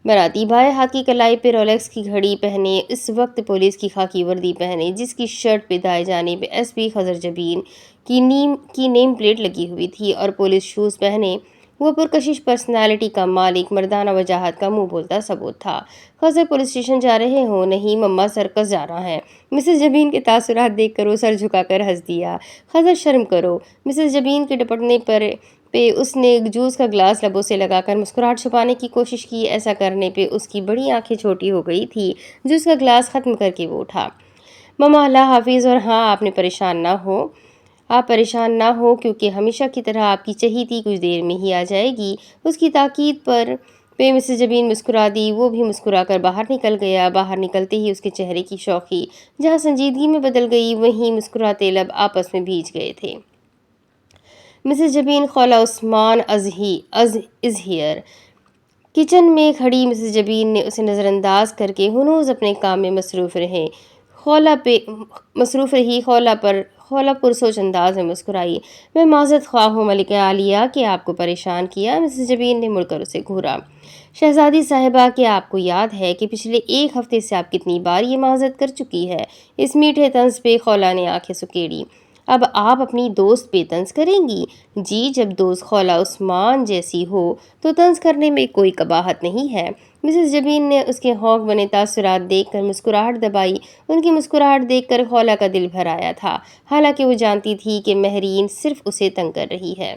بناتی بائیں ہاتھ کی کلائی پہ رولیکس کی گھڑی پہنے، اس وقت پولیس کی خاکی وردی پہنے جس کی شرٹ پہ دائیں جانب پہ ایس پی خضر جبین کی نیم پلیٹ لگی ہوئی تھی اور پولیس شوز پہنے وہ پرکشش پرسنالٹی کا مالک مردانہ وجاہت کا منہ بولتا ثبوت تھا۔ خضر پولیس اسٹیشن جا رہے ہوں؟ نہیں، مما سرکس جانا ہے۔ مسز جبین کے تاثرات دیکھ کر وہ سر جھکا کر ہنس دیا۔ خضر، شرم کرو۔ مسز جبین کے ڈپٹنے پہ اس نے جوس کا گلاس لبوں سے لگا کر مسکراہٹ چھپانے کی کوشش کی۔ ایسا کرنے پہ اس کی بڑی آنکھیں چھوٹی ہو گئی تھی۔ جوس کا گلاس ختم کر کے وہ اٹھا۔ مما، اللہ حافظ، اور ہاں، آپ پریشان نہ ہو کیونکہ ہمیشہ کی طرح آپ کی چہیتی کچھ دیر میں ہی آ جائے گی۔ اس کی تاکید پر پہ مسز جبین مسکرا دی۔ وہ بھی مسکرا کر باہر نکل گیا۔ باہر نکلتے ہی اس کے چہرے کی شوخی جہاں سنجیدگی میں بدل گئی، وہیں مسکراتے لب آپس میں بھیج گئے تھے۔ Mrs Jabeen Khaula Usman is here. Kitchen میں کھڑی مسز جبین نے اسے نظر انداز کر کے ہنوز اپنے کام میں مصروف رہی خولہ پرسوچ انداز میں مسکرائی۔ میں معذرت خواہ ہوں ملکہ عالیہ کہ آپ کو پریشان کیا۔ مسز جبین نے مڑ کر اسے گھورا۔ شہزادی صاحبہ، کیا آپ کو یاد ہے کہ پچھلے 1 ہفتے سے آپ کتنی بار یہ معذرت کر چکی ہے؟ اس میٹھے طنز پہ خولہ نے آنکھیں سکیڑی۔ اب آپ اپنی دوست پہ طنز کریں گی؟ جی، جب دوست خولہ عثمان جیسی ہو تو طنز کرنے میں کوئی قباحت نہیں ہے۔ مسز جبین نے اس کے ہونک بنے تاثرات دیکھ کر مسکراہٹ دبائی۔ ان کی مسکراہٹ دیکھ کر خولہ کا دل بھر آیا تھا، حالانکہ وہ جانتی تھی کہ مہرین صرف اسے تنگ کر رہی ہے۔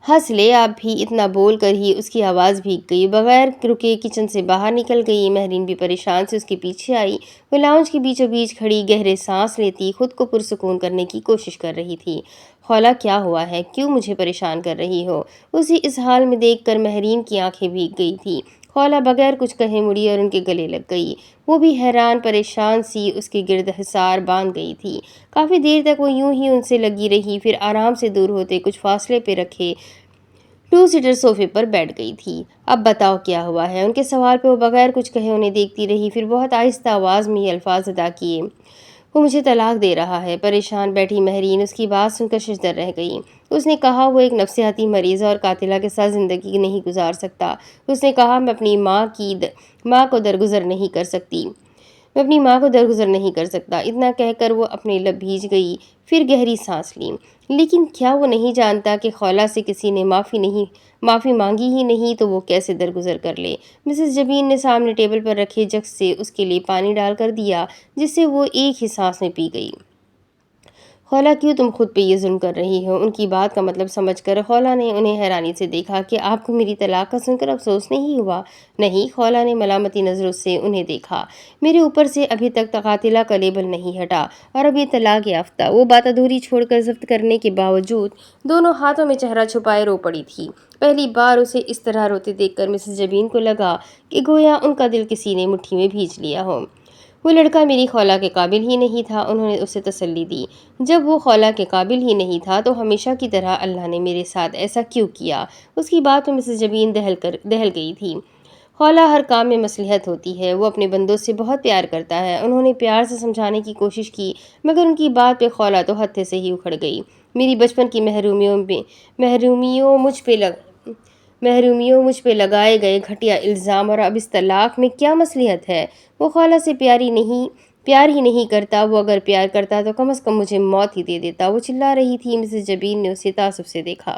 ہنس لے آپ بھی، اتنا بول کر ہی اس کی آواز بھیگ گئی۔ بغیر رکے کچن سے باہر نکل گئی۔ مہرین بھی پریشان سے اس کے پیچھے آئی۔ وہ لاؤنج کے بیچوں بیچ کھڑی گہرے سانس لیتی خود کو پرسکون کرنے کی کوشش کر رہی تھی۔ خولہ، کیا ہوا ہے؟ کیوں مجھے پریشان کر رہی ہو؟ اسی اس حال میں دیکھ کر مہرین کی آنکھیں بھیگ گئی تھی۔ خولہ بغیر کچھ کہے مڑی اور ان کے گلے لگ گئی۔ وہ بھی حیران پریشان سی اس کے گرد حصار باندھ گئی تھی۔ کافی دیر تک وہ یوں ہی ان سے لگی رہی، پھر آرام سے دور ہوتے کچھ فاصلے پہ رکھے 2 سیٹر صوفے پر بیٹھ گئی تھی۔ اب بتاؤ کیا ہوا ہے؟ ان کے سوال پہ وہ بغیر کچھ کہے انہیں دیکھتی رہی، پھر بہت آہستہ آواز میں یہ الفاظ ادا کیے۔ وہ مجھے طلاق دے رہا ہے۔ پریشان بیٹھی مہرین اس کی بات سن کر ششدر رہ گئی۔ اس نے کہا وہ ایک نفسیاتی مریض اور قاتلہ کے ساتھ زندگی نہیں گزار سکتا۔ اس نے کہا میں اپنی ماں کو درگزر نہیں کر سکتا۔ اتنا کہہ کر وہ اپنے لب بھیج گئی، پھر گہری سانس لی۔ لیکن کیا وہ نہیں جانتا کہ خولہ سے کسی نے معافی مانگی ہی نہیں تو وہ کیسے درگزر کر لے؟ مسز جبین نے سامنے ٹیبل پر رکھے جگ سے اس کے لیے پانی ڈال کر دیا، جس سے وہ ایک ہی سانس میں پی گئی۔ خولہ، کیوں تم خود پہ یہ ظلم کر رہی ہو؟ ان کی بات کا مطلب سمجھ کر خولہ نے انہیں حیرانی سے دیکھا۔ کہ آپ کو میری طلاق کا سن کر افسوس نہیں ہوا؟ نہیں، خولہ نے ملامتی نظروں سے انہیں دیکھا۔ میرے اوپر سے ابھی تک قاتلہ کا لیبل نہیں ہٹا، اور اب یہ طلاق یافتہ۔ وہ بات ادھوری چھوڑ کر ضبط کرنے کے باوجود دونوں ہاتھوں میں چہرہ چھپائے رو پڑی تھی۔ پہلی بار اسے اس طرح روتے دیکھ کر مسز جبین کو لگا کہ گویا ان کا دل کسی نے مٹھی میں بھیج لیا ہو۔ وہ لڑکا میری خولہ کے قابل ہی نہیں تھا، انہوں نے اسے تسلی دی۔ جب وہ خولہ کے قابل ہی نہیں تھا تو ہمیشہ کی طرح اللہ نے میرے ساتھ ایسا کیوں کیا؟ اس کی بات میں مسز جبین دہل گئی تھی۔ خولہ، ہر کام میں مصلحت ہوتی ہے۔ وہ اپنے بندوں سے بہت پیار کرتا ہے۔ انہوں نے پیار سے سمجھانے کی کوشش کی، مگر ان کی بات پہ خولہ تو ہتھے سے ہی اکھڑ گئی۔ میری بچپن کی محرومیوں مجھ پہ لگائے گئے گھٹیا الزام، اور اب اس طلاق میں کیا مصلحت ہے؟ وہ خولہ سے پیار ہی نہیں کرتا۔ وہ اگر پیار کرتا تو کم از کم مجھے موت ہی دے دیتا، وہ چلا رہی تھی۔ مسز جبین نے اسے تعصب سے دیکھا۔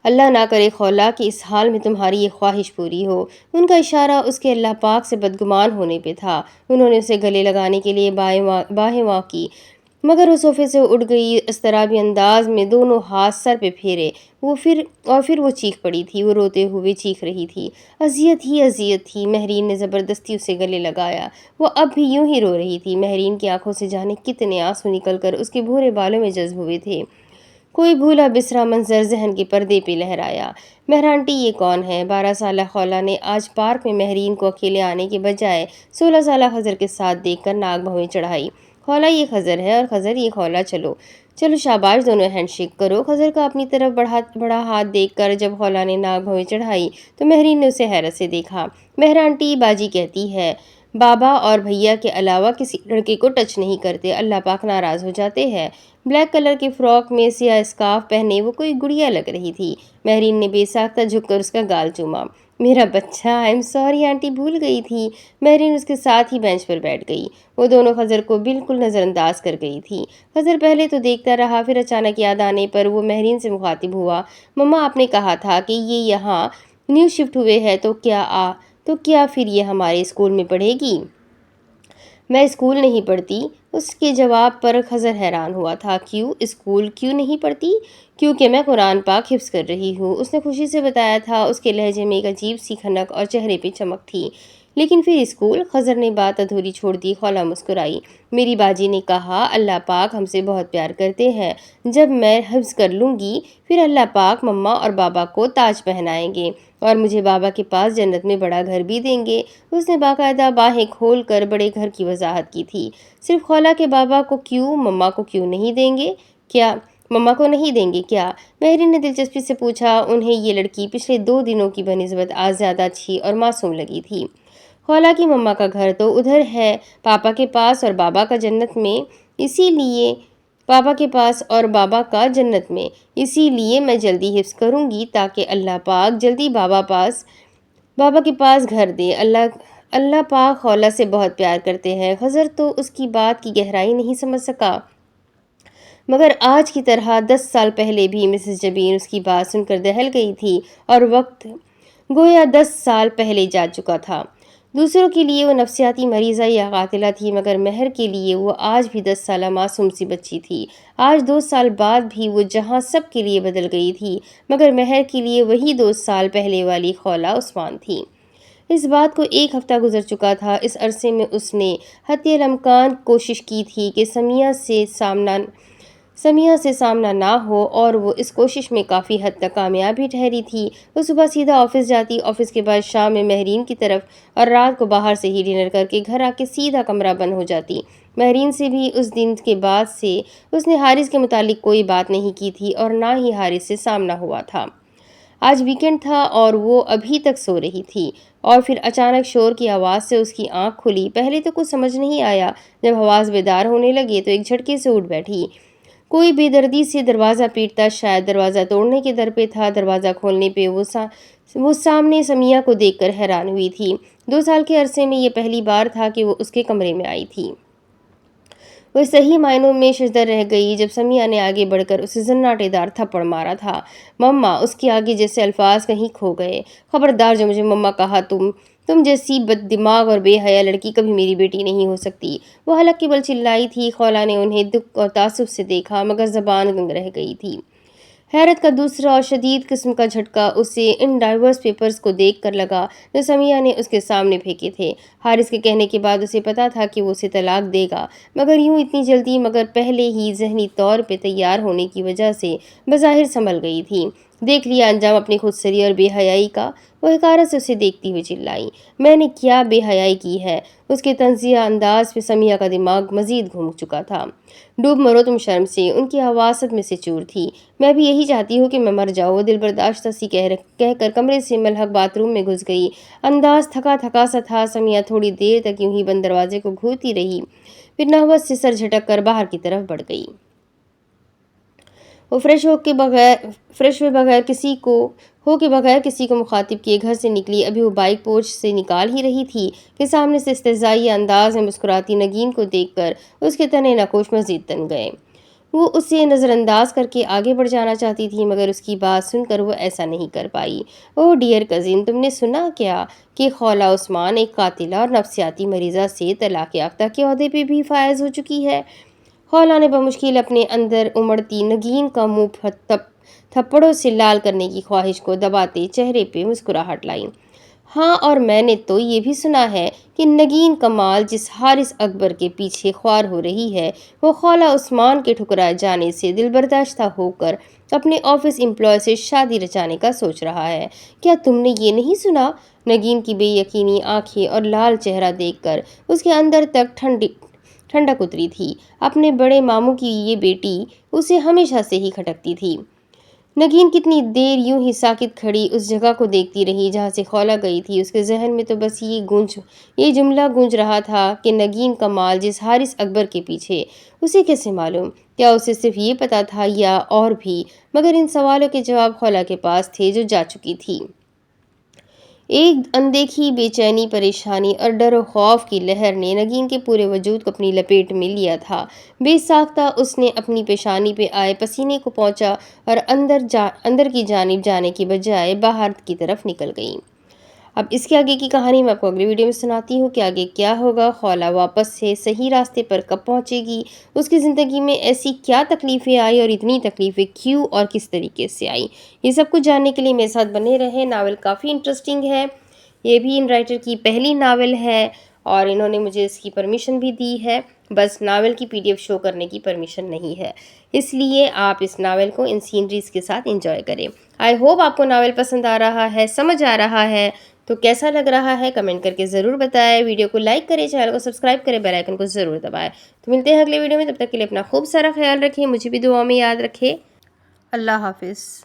اللہ نہ کرے خولہ کہ اس حال میں تمہاری یہ خواہش پوری ہو۔ ان کا اشارہ اس کے اللہ پاک سے بدگمان ہونے پہ تھا۔ انہوں نے اسے گلے لگانے کے لیے باہیں واں کی، مگر وہ صوفے سے اٹھ گئی۔ اضطرابی انداز میں دونوں ہاتھ سر پہ پھیرے پھر وہ چیخ پڑی تھی۔ وہ روتے ہوئے چیخ رہی تھی، اذیت تھی۔ مہرین نے زبردستی اسے گلے لگایا۔ وہ اب بھی یوں ہی رو رہی تھی۔ مہرین کی آنکھوں سے جانے کتنے آنسو نکل کر اس کے بھورے بالوں میں جذب ہوئے تھے۔ کوئی بھولا بسرا منظر ذہن کے پردے پہ لہرایا۔ مہرانٹی، یہ کون ہے؟ 12 سالہ خولہ نے آج پارک میں مہرین کو اکیلے آنے کے بجائے 16 سالہ خضر کے ساتھ دیکھ کر ناک بھویں چڑھائی۔ خولہ، یہ خضر ہے، اور خضر یہ خولہ۔ چلو شاباش، دونوں ہینڈ شیک کرو۔ خضر کا اپنی طرف بڑا ہاتھ دیکھ کر جب خولہ نے ناک بھویں چڑھائی تو مہرین نے اسے حیرت سے دیکھا۔ مہرانٹی، باجی کہتی ہے بابا اور بھیا کے علاوہ کسی لڑکے کو ٹچ نہیں کرتے، اللہ پاک ناراض ہو جاتے ہیں۔ بلیک کلر کی فراک میں سیاہ اسکارف پہنے وہ کوئی گڑیا لگ رہی تھی۔ مہرین نے بے ساختہ جھک کر اس کا گال چوما۔ میرا بچہ، آئی ایم سوری آنٹی، بھول گئی تھی۔ مہرین اس کے ساتھ ہی بینچ پر بیٹھ گئی۔ وہ دونوں خضر کو بالکل نظر انداز کر گئی تھی۔ خضر پہلے تو دیکھتا رہا، پھر اچانک یاد آنے پر وہ مہرین سے مخاطب ہوا۔ مما، آپ نے کہا تھا کہ یہ یہاں نیو شفٹ ہوئے ہے تو کیا پھر یہ ہمارے اسکول میں پڑھے گی؟ میں اسکول نہیں پڑھتی، اس کے جواب پر خضر حیران ہوا تھا۔ کیوں؟ اسکول کیوں نہیں پڑھتی؟ کیونکہ میں قرآن پاک حفظ کر رہی ہوں، اس نے خوشی سے بتایا تھا۔ اس کے لہجے میں ایک عجیب سی کھنک اور چہرے پہ چمک تھی۔ لیکن پھر اسکول؟ خضر نے بات ادھوری چھوڑ دی۔ خولہ مسکرائی۔ میری باجی نے کہا اللہ پاک ہم سے بہت پیار کرتے ہیں، جب میں حفظ کر لوں گی پھر اللہ پاک مما اور بابا کو تاج پہنائیں گے اور مجھے بابا کے پاس جنت میں بڑا گھر بھی دیں گے۔ اس نے باقاعدہ باہیں کھول کر بڑے گھر کی وضاحت کی تھی۔ صرف خولہ کے بابا کو کیوں، مما کو کیوں نہیں دیں گے کیا؟ مما کو نہیں دیں گے کیا؟ مہرین نے دلچسپی سے پوچھا۔ انہیں یہ لڑکی پچھلے 2 دنوں کی بنسبت آج زیادہ اچھی اور معصوم لگی تھی۔ خولہ کی مما کا گھر تو ادھر ہے پاپا کے پاس اور بابا کا جنت میں، اسی لیے پاپا کے پاس اور بابا کا جنت میں، اسی لیے میں جلدی حفظ کروں گی تاکہ اللہ پاک جلدی بابا کے پاس گھر دے۔ اللہ پاک خولہ سے بہت پیار کرتے ہیں۔ خضر تو اس کی بات کی گہرائی نہیں سمجھ سکا، مگر آج کی طرح 10 سال پہلے بھی مسز جبین اس کی بات سن کر دہل گئی تھی اور وقت گویا 10 سال پہلے جا چکا تھا۔ دوسروں کے لیے وہ نفسیاتی مریضہ یا قاتلہ تھی، مگر مہر کے لیے وہ آج بھی 10 سالہ معصوم سی بچی تھی۔ آج 2 سال بعد بھی وہ جہاں سب کے لیے بدل گئی تھی، مگر مہر کے لیے وہی 2 سال پہلے والی خولہ عثمان تھی۔ اس بات کو 1 ہفتہ گزر چکا تھا۔ اس عرصے میں اس نے حتی الامکان کوشش کی تھی کہ سمیہ سے سامنا نہ ہو، اور وہ اس کوشش میں کافی حد تک کامیاب بھی ٹھہری تھی۔ وہ صبح سیدھا آفس جاتی، آفس کے بعد شام میں مہرین کی طرف، اور رات کو باہر سے ہی ڈنر کر کے گھر آ کے سیدھا کمرہ بند ہو جاتی۔ مہرین سے بھی اس دن کے بعد سے اس نے حارث کے متعلق کوئی بات نہیں کی تھی اور نہ ہی حارث سے سامنا ہوا تھا۔ آج ویکنڈ تھا اور وہ ابھی تک سو رہی تھی، اور پھر اچانک شور کی آواز سے اس کی آنکھ کھلی۔ پہلے تو کچھ سمجھ نہیں آیا، جب حواس بیدار ہونے لگے تو ایک جھٹکے سے اٹھ بیٹھی۔ کوئی بے دردی سے دروازہ پیٹتا، شاید دروازہ توڑنے کے در پہ تھا۔ دروازہ کھولنے پہ وہ سامنے سمیہ کو دیکھ کر حیران ہوئی تھی۔ 2 سال کے عرصے میں یہ پہلی بار تھا کہ وہ اس کے کمرے میں آئی تھی۔ وہ صحیح معنوں میں ششدر رہ گئی جب سمیہ نے آگے بڑھ کر اسے زناٹے دار تھپڑ مارا تھا۔ مما! اس کے آگے جیسے الفاظ کہیں کھو گئے۔ خبردار جو مجھے مما کہا، تم جیسی بد دماغ اور بے حیا لڑکی کبھی میری بیٹی نہیں ہو سکتی۔ وہ حلق کے بل چلائی تھی۔ خولہ نے انہیں دکھ اور تعصب سے دیکھا، مگر زبان گنگ رہ گئی تھی۔ حیرت کا دوسرا اور شدید قسم کا جھٹکا اسے ان ڈائیورس پیپرز کو دیکھ کر لگا جو سمیہ نے اس کے سامنے پھینکے تھے۔ حارث کے کہنے کے بعد اسے پتا تھا کہ وہ اسے طلاق دے گا، مگر یوں اتنی جلدی؟ مگر پہلے ہی ذہنی طور پہ تیار ہونے کی وجہ سے بظاہر سنبھل گئی تھی۔ دیکھ لیا انجام اپنی خودسری اور بے حیائی کا؟ وہ حقارت سے اسے دیکھتی ہوئی چلائی۔ میں نے کیا بے حیائی کی ہے؟ اس کے طنزیہ انداز پہ سمیہ کا دماغ مزید گھوم چکا تھا۔ ڈوب مرو تم شرم سے، ان کی آواز صدمے میں سے چور تھی۔ میں بھی یہی چاہتی ہوں کہ میں مر جاؤں، وہ دل برداشتہ سی کہہ کر کمرے سے ملحق باتھ روم میں گھس گئی۔ انداز تھکا تھکا سا تھا۔ سمیہ تھوڑی دیر تک یوں ہی بند دروازے کو گھورتی رہی، پھر نحوست سے سر جھٹک کر باہر کی طرف بڑھ گئی۔ وہ فریش ہو کے بغیر کسی کو مخاطب کیے گھر سے نکلی۔ ابھی وہ بائک پورچ سے نکال ہی رہی تھی کہ سامنے سے استہزائی انداز میں مسکراتی نگین کو دیکھ کر اس کے تنے نقوش مزید تن گئے۔ وہ اسے نظر انداز کر کے آگے بڑھ جانا چاہتی تھی، مگر اس کی بات سن کر وہ ایسا نہیں کر پائی۔ اوہ ڈیئر کزن، تم نے سنا کیا کہ خولہ عثمان ایک قاتلہ اور نفسیاتی مریضہ سے طلاق یافتہ کے عہدے پہ بھی فائز ہو چکی ہے؟ خولہ نے بمشکل اپنے اندر امڑتی نگین کا منہ تھپڑوں سے لال کرنے کی خواہش کو دباتے چہرے پہ مسکراہٹ لائی۔ ہاں، اور میں نے تو یہ بھی سنا ہے کہ نگین کمال جس حارث اکبر کے پیچھے خوار ہو رہی ہے، وہ خولہ عثمان کے ٹھکرائے جانے سے دل برداشتہ ہو کر اپنے آفس امپلائی سے شادی رچانے کا سوچ رہا ہے۔ کیا تم نے یہ نہیں سنا؟ نگین کی بے یقینی آنکھیں اور لال چہرہ دیکھ کر اس کے اندر تک ٹھنڈک اتری تھی۔ اپنے بڑے ماموں کی یہ بیٹی اسے ہمیشہ سے ہی کھٹکتی تھی۔ نگین کتنی دیر یوں ہی ساکت کھڑی اس جگہ کو دیکھتی رہی جہاں سے خولہ گئی تھی۔ اس کے ذہن میں تو بس یہ جملہ گونج رہا تھا کہ نگین کمال جس حارث اکبر کے پیچھے، اسے کیسے معلوم؟ کیا اسے صرف یہ پتا تھا یا اور بھی؟ مگر ان سوالوں کے جواب خولہ کے پاس تھے جو جا چکی تھی۔ ایک اندیکھی بے چینی، پریشانی اور ڈر و خوف کی لہر نے نگین کے پورے وجود کو اپنی لپیٹ میں لیا تھا۔ بے ساختہ اس نے اپنی پیشانی پہ آئے پسینے کو پونچھا اور اندر کی جانب جانے کی بجائے باہر کی طرف نکل گئی۔ اب اس کے آگے کی کہانی میں آپ کو اگلی ویڈیو میں سناتی ہوں کہ آگے کیا ہوگا، خولا واپس سے صحیح راستے پر کب پہنچے گی، اس کی زندگی میں ایسی کیا تکلیفیں آئی اور اتنی تکلیفیں کیوں اور کس طریقے سے آئی، یہ سب کچھ جاننے کے لیے میرے ساتھ بنے رہیں۔ ناول کافی انٹرسٹنگ ہے، یہ بھی ان رائٹر کی پہلی ناول ہے اور انہوں نے مجھے اس کی پرمیشن بھی دی ہے، بس ناول کی PDF شو کرنے کی پرمیشن نہیں ہے، اس لیے آپ اس ناول کو ان سینریز کے ساتھ انجوائے کریں۔ آئی ہوپ آپ کو ناول پسند آ رہا ہے، سمجھ آ رہا ہے، تو کیسا لگ رہا ہے کمنٹ کر کے ضرور بتائیں۔ ویڈیو کو لائک کریں، چینل کو سبسکرائب کریں، بیل آئیکن کو ضرور دبائیں۔ تو ملتے ہیں اگلے ویڈیو میں، تب تک کے لیے اپنا خوب سارا خیال رکھیں، مجھے بھی دعاؤں میں یاد رکھیں۔ اللہ حافظ۔